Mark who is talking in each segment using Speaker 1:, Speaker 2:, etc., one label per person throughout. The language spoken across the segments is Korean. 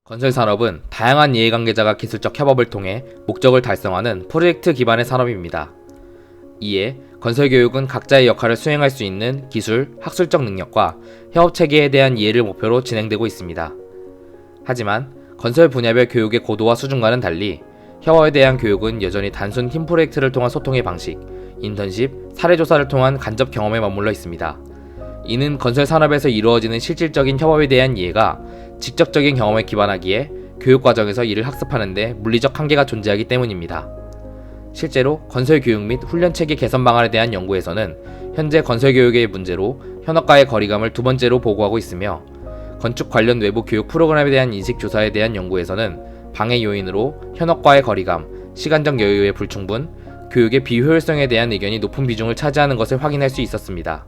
Speaker 1: 건설산업은 다양한 이해관계자가 기술적 협업을 통해 목적을 달성하는 프로젝트 기반의 산업입니다. 이에 건설교육은 각자의 역할을 수행할 수 있는 기술, 학술적 능력과 협업체계에 대한 이해를 목표로 진행되고 있습니다. 하지만 건설 분야별 교육의 고도와 수준과는 달리 협업에 대한 교육은 여전히 단순 팀 프로젝트를 통한 소통의 방식, 인턴십, 사례조사를 통한 간접 경험에 머물러 있습니다. 이는 건설 산업에서 이루어지는 실질적인 협업에 대한 이해가 직접적인 경험에 기반하기에 교육 과정에서 이를 학습하는 데 물리적 한계가 존재하기 때문입니다. 실제로 건설 교육 및 훈련 체계 개선 방안에 대한 연구에서는 현재 건설 교육의 문제로 현업과의 거리감을 두 번째로 보고하고 있으며, 건축 관련 외부 교육 프로그램에 대한 인식 조사에 대한 연구에서는 방해 요인으로 현업과의 거리감, 시간적 여유의 불충분, 교육의 비효율성에 대한 의견이 높은 비중을 차지하는 것을 확인할 수 있었습니다.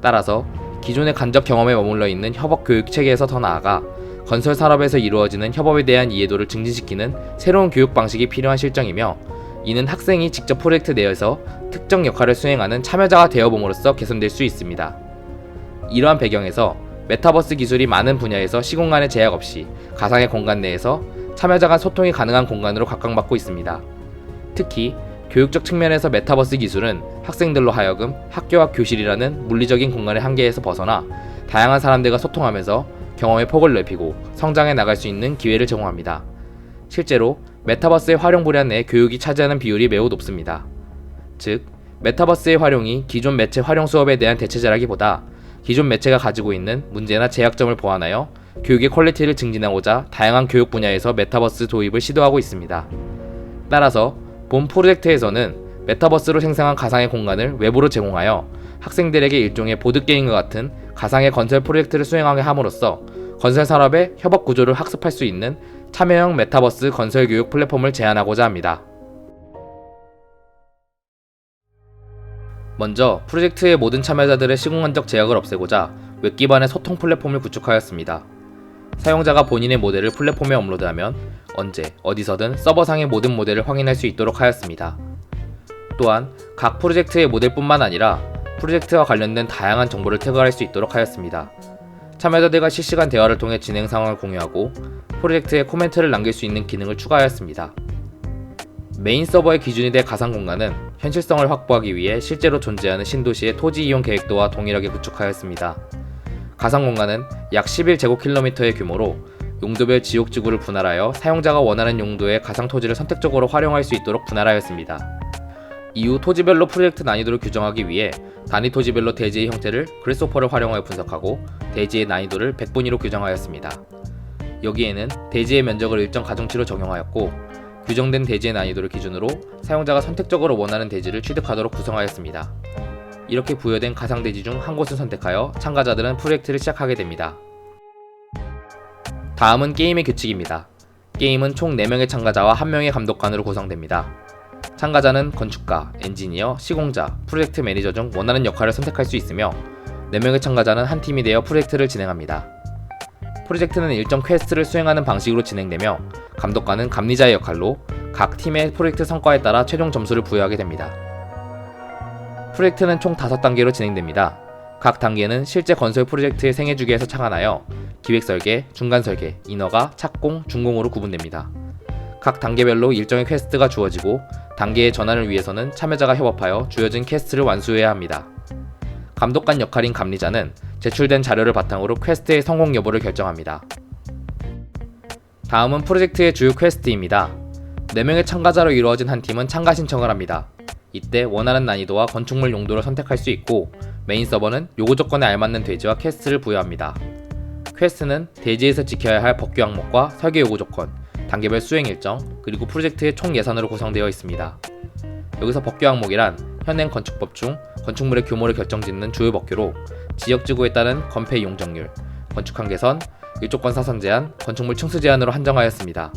Speaker 1: 따라서 기존의 간접 경험에 머물러 있는 협업 교육 체계에서 더 나아가 건설 산업에서 이루어지는 협업에 대한 이해도를 증진시키는 새로운 교육 방식이 필요한 실정이며, 이는 학생이 직접 프로젝트 내에서 특정 역할을 수행하는 참여자가 되어봄으로써 개선될 수 있습니다. 이러한 배경에서 메타버스 기술이 많은 분야에서 시공 간의 제약 없이 가상의 공간 내에서 참여자 간 소통이 가능한 공간으로 각광받고 있습니다. 특히 교육적 측면에서 메타버스 기술은 학생들로 하여금 학교와 교실이라는 물리적인 공간의 한계에서 벗어나 다양한 사람들과 소통하면서 경험의 폭을 넓히고 성장해 나갈 수 있는 기회를 제공합니다. 실제로 메타버스의 활용 분야 내 교육이 차지하는 비율이 매우 높습니다. 즉, 메타버스의 활용이 기존 매체 활용 수업에 대한 대체제라기보다 기존 매체가 가지고 있는 문제나 제약점을 보완하여 교육의 퀄리티를 증진하고자 다양한 교육 분야에서 메타버스 도입을 시도하고 있습니다. 따라서 본 프로젝트에서는 메타버스로 생성한 가상의 공간을 외부로 제공하여 학생들에게 일종의 보드게임과 같은 가상의 건설 프로젝트를 수행하게 함으로써 건설 산업의 협업 구조를 학습할 수 있는 참여형 메타버스 건설 교육 플랫폼을 제안하고자 합니다. 먼저 프로젝트의 모든 참여자들의 시공간적 제약을 없애고자 웹 기반의 소통 플랫폼을 구축하였습니다. 사용자가 본인의 모델을 플랫폼에 업로드하면 언제, 어디서든 서버상의 모든 모델을 확인할 수 있도록 하였습니다. 또한 각 프로젝트의 모델뿐만 아니라 프로젝트와 관련된 다양한 정보를 태그할 수 있도록 하였습니다. 참여자들과 실시간 대화를 통해 진행 상황을 공유하고 프로젝트에 코멘트를 남길 수 있는 기능을 추가하였습니다. 메인 서버의 기준이 될 가상 공간은 현실성을 확보하기 위해 실제로 존재하는 신도시의 토지 이용 계획도와 동일하게 구축하였습니다. 가상 공간은 약 11제곱킬로미터의 규모로 용도별 지역지구를 분할하여 사용자가 원하는 용도의 가상 토지를 선택적으로 활용할 수 있도록 분할하였습니다. 이후 토지별로 프로젝트 난이도를 규정하기 위해 단위 토지별로 대지의 형태를 그래스호퍼를 활용하여 분석하고 대지의 난이도를 100분위로 규정하였습니다. 여기에는 대지의 면적을 일정 가중치로 적용하였고, 규정된 대지의 난이도를 기준으로 사용자가 선택적으로 원하는 대지를 취득하도록 구성하였습니다. 이렇게 부여된 가상 대지 중 한 곳을 선택하여 참가자들은 프로젝트를 시작하게 됩니다. 다음은 게임의 규칙입니다. 게임은 총 4명의 참가자와 1명의 감독관으로 구성됩니다. 참가자는 건축가, 엔지니어, 시공자, 프로젝트 매니저 중 원하는 역할을 선택할 수 있으며 4명의 참가자는 한 팀이 되어 프로젝트를 진행합니다. 프로젝트는 일정 퀘스트를 수행하는 방식으로 진행되며 감독관은 감리자의 역할로 각 팀의 프로젝트 성과에 따라 최종 점수를 부여하게 됩니다. 프로젝트는 총 5단계로 진행됩니다. 각 단계는 실제 건설 프로젝트의 생애주기에서 착안하여 기획설계, 중간설계, 인허가, 착공, 준공으로 구분됩니다. 각 단계별로 일정의 퀘스트가 주어지고 단계의 전환을 위해서는 참여자가 협업하여 주어진 퀘스트를 완수해야 합니다. 감독관 역할인 감리자는 제출된 자료를 바탕으로 퀘스트의 성공 여부를 결정합니다. 다음은 프로젝트의 주요 퀘스트입니다. 4명의 참가자로 이루어진 한 팀은 참가 신청을 합니다. 이때 원하는 난이도와 건축물 용도를 선택할 수 있고, 메인 서버는 요구 조건에 알맞는 대지와 퀘스트를 부여합니다. 퀘스트는 대지에서 지켜야 할 법규 항목과 설계 요구 조건, 단계별 수행 일정, 그리고 프로젝트의 총 예산으로 구성되어 있습니다. 여기서 법규 항목이란 현행 건축법 중 건축물의 규모를 결정짓는 주요 법규로 지역지구에 따른 건폐 용적률, 건축한 개선, 일조권 사선 제한, 건축물 층수 제한으로 한정하였습니다.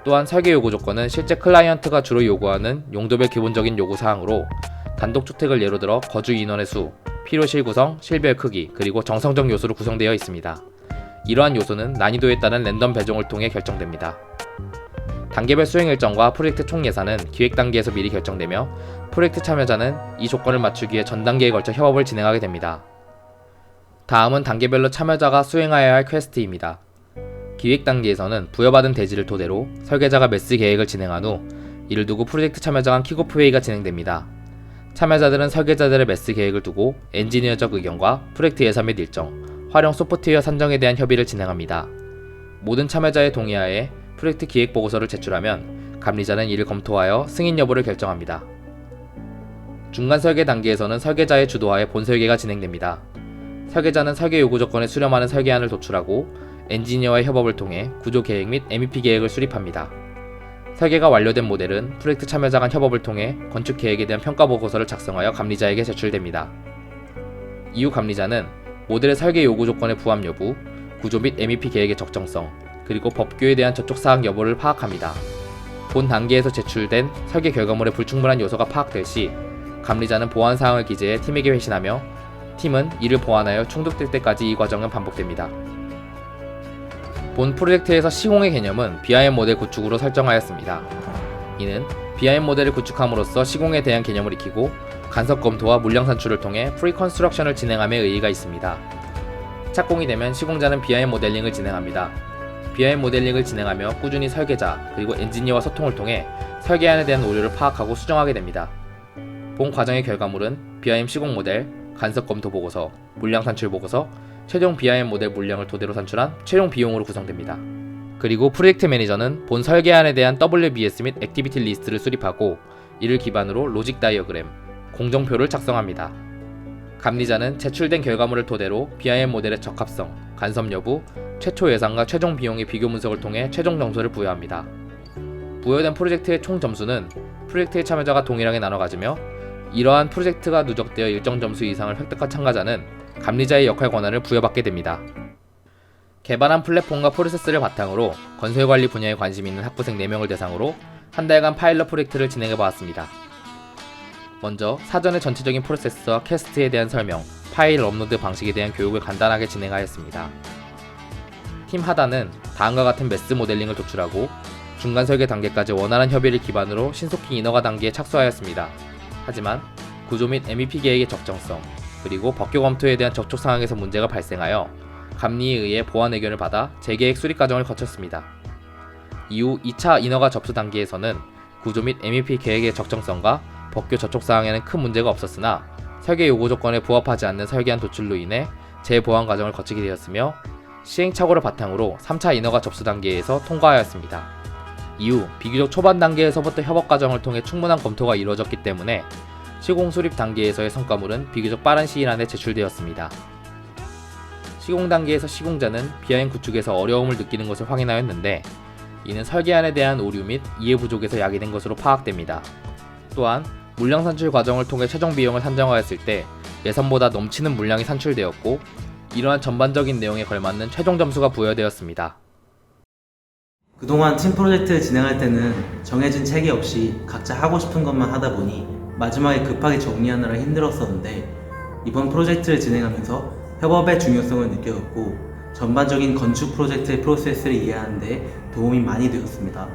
Speaker 1: 또한 설계 요구 조건은 실제 클라이언트가 주로 요구하는 용도별 기본적인 요구 사항으로 단독주택을 예로 들어 거주 인원의 수, 필요실 구성, 실별 크기, 그리고 정성적 요소로 구성되어 있습니다. 이러한 요소는 난이도에 따른 랜덤 배정을 통해 결정됩니다. 단계별 수행 일정과 프로젝트 총 예산은 기획 단계에서 미리 결정되며 프로젝트 참여자는 이 조건을 맞추기 위해 전 단계에 걸쳐 협업을 진행하게 됩니다. 다음은 단계별로 참여자가 수행해야 할 퀘스트입니다. 기획 단계에서는 부여받은 대지를 토대로 설계자가 매스 계획을 진행한 후 이를 두고 프로젝트 참여자 간 킥오프 회의가 진행됩니다. 참여자들은 설계자들의 매스 계획을 두고 엔지니어적 의견과 프로젝트 예산 및 일정, 활용 소프트웨어 산정에 대한 협의를 진행합니다. 모든 참여자의 동의하에 프로젝트 기획 보고서를 제출하면 감리자는 이를 검토하여 승인 여부를 결정합니다. 중간 설계 단계에서는 설계자의 주도하에 본설계가 진행됩니다. 설계자는 설계 요구 조건에 수렴하는 설계안을 도출하고 엔지니어와의 협업을 통해 구조 계획 및 MEP 계획을 수립합니다. 설계가 완료된 모델은 프로젝트 참여자 간 협업을 통해 건축 계획에 대한 평가 보고서를 작성하여 감리자에게 제출됩니다. 이후 감리자는 모델의 설계 요구 조건의 부합 여부, 구조 및 MEP 계획의 적정성, 그리고 법규에 대한 저촉 사항 여부를 파악합니다. 본 단계에서 제출된 설계 결과물의 불충분한 요소가 파악될 시 감리자는 보완 사항을 기재해 팀에게 회신하며 팀은 이를 보완하여 충족될 때까지 이 과정은 반복됩니다. 본 프로젝트에서 시공의 개념은 BIM 모델 구축으로 설정하였습니다. 이는 BIM 모델을 구축함으로써 시공에 대한 개념을 익히고 간섭 검토와 물량 산출을 통해 프리 컨스트럭션을 진행함에 의의가 있습니다. 착공이 되면 시공자는 BIM 모델링을 진행합니다. BIM 모델링을 진행하며 꾸준히 설계자 그리고 엔지니어와 소통을 통해 설계안에 대한 오류를 파악하고 수정하게 됩니다. 본 과정의 결과물은 BIM 시공 모델, 간섭 검토 보고서, 물량 산출 보고서, 최종 BIM 모델 물량을 토대로 산출한 최종 비용으로 구성됩니다. 그리고 프로젝트 매니저는 본 설계안에 대한 WBS 및 액티비티 리스트를 수립하고 이를 기반으로 로직 다이어그램, 공정표를 작성합니다. 감리자는 제출된 결과물을 토대로 BIM 모델의 적합성, 간섭 여부, 최초 예상과 최종 비용의 비교 분석을 통해 최종 점수를 부여합니다. 부여된 프로젝트의 총 점수는 프로젝트의 참여자가 동일하게 나눠 가지며 이러한 프로젝트가 누적되어 일정 점수 이상을 획득한 참가자는 감리자의 역할 권한을 부여받게 됩니다. 개발한 플랫폼과 프로세스를 바탕으로 건설관리 분야에 관심 있는 학부생 4명을 대상으로 한 달간 파일럿 프로젝트를 진행해보았습니다. 먼저 사전에 전체적인 프로세스와 캐스트에 대한 설명, 파일 업로드 방식에 대한 교육을 간단하게 진행하였습니다. 팀 하단은 다음과 같은 매스 모델링을 도출하고 중간 설계 단계까지 원활한 협의를 기반으로 신속히 인허가 단계에 착수하였습니다. 하지만 구조 및 MEP 계획의 적정성, 그리고 법규 검토에 대한 접촉 상황에서 문제가 발생하여 감리에 의해 보완 의견을 받아 재계획 수립 과정을 거쳤습니다. 이후 2차 인허가 접수 단계에서는 구조 및 MEP 계획의 적정성과 법규 접촉 사항에는 큰 문제가 없었으나 설계 요구 조건에 부합하지 않는 설계안 도출로 인해 재보완 과정을 거치게 되었으며 시행착오를 바탕으로 3차 인허가 접수 단계에서 통과하였습니다. 이후 비교적 초반 단계에서부터 협업 과정을 통해 충분한 검토가 이루어졌기 때문에 시공 수립 단계에서의 성과물은 비교적 빠른 시일 안에 제출되었습니다. 시공 단계에서 시공자는 BIM 구축에서 어려움을 느끼는 것을 확인하였는데 이는 설계안에 대한 오류 및 이해 부족에서 야기된 것으로 파악됩니다. 또한 물량 산출 과정을 통해 최종 비용을 산정하였을 때 예산보다 넘치는 물량이 산출되었고 이러한 전반적인 내용에 걸맞는 최종 점수가 부여되었습니다.
Speaker 2: 그동안 팀 프로젝트를 진행할 때는 정해진 체계 없이 각자 하고 싶은 것만 하다 보니 마지막에 급하게 정리하느라 힘들었었는데 이번 프로젝트를 진행하면서 협업의 중요성을 느꼈고 전반적인 건축 프로젝트의 프로세스를 이해하는 데 도움이 많이 되었습니다.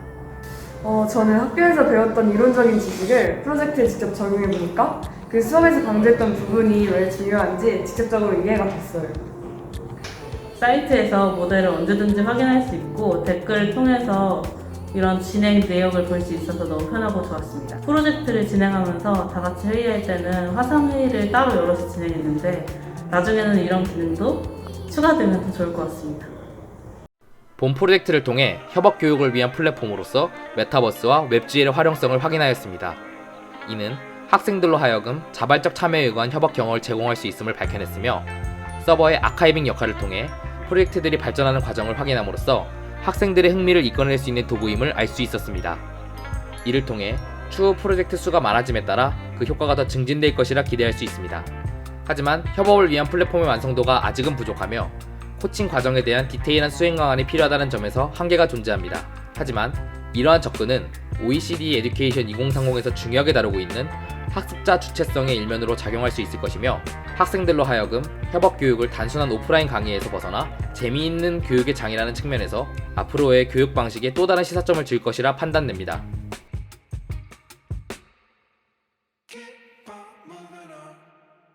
Speaker 3: 저는 학교에서 배웠던 이론적인 지식을 프로젝트에 직접 적용해보니까 그 수업에서 강조했던 부분이 왜 중요한지 직접적으로 이해가 됐어요.
Speaker 4: 사이트에서 모델을 언제든지 확인할 수 있고 댓글을 통해서 이런 진행 내역을 볼 수 있어서 너무 편하고 좋았습니다. 프로젝트를 진행하면서 다 같이 회의할 때는 화상 회의를 따로 여럿이 진행했는데 나중에는 이런 기능도 추가되면 더 좋을 것 같습니다.
Speaker 1: 본 프로젝트를 통해 협업 교육을 위한 플랫폼으로서 메타버스와 웹GL의 활용성을 확인하였습니다. 이는 학생들로 하여금 자발적 참여에 의한 협업 경험을 제공할 수 있음을 밝혀냈으며 서버의 아카이빙 역할을 통해 프로젝트들이 발전하는 과정을 확인함으로써 학생들의 흥미를 이끌어낼 수 있는 도구임을 알 수 있었습니다. 이를 통해 추후 프로젝트 수가 많아짐에 따라 그 효과가 더 증진될 것이라 기대할 수 있습니다. 하지만 협업을 위한 플랫폼의 완성도가 아직은 부족하며 코칭 과정에 대한 디테일한 수행 방안이 필요하다는 점에서 한계가 존재합니다. 하지만 이러한 접근은 OECD 에듀케이션 2030에서 중요하게 다루고 있는 학습자 주체성의 일면으로 작용할 수 있을 것이며 학생들로 하여금 협업 교육을 단순한 오프라인 강의에서 벗어나 재미있는 교육의 장이라는 측면에서 앞으로의 교육 방식에 또 다른 시사점을 줄 것이라 판단됩니다.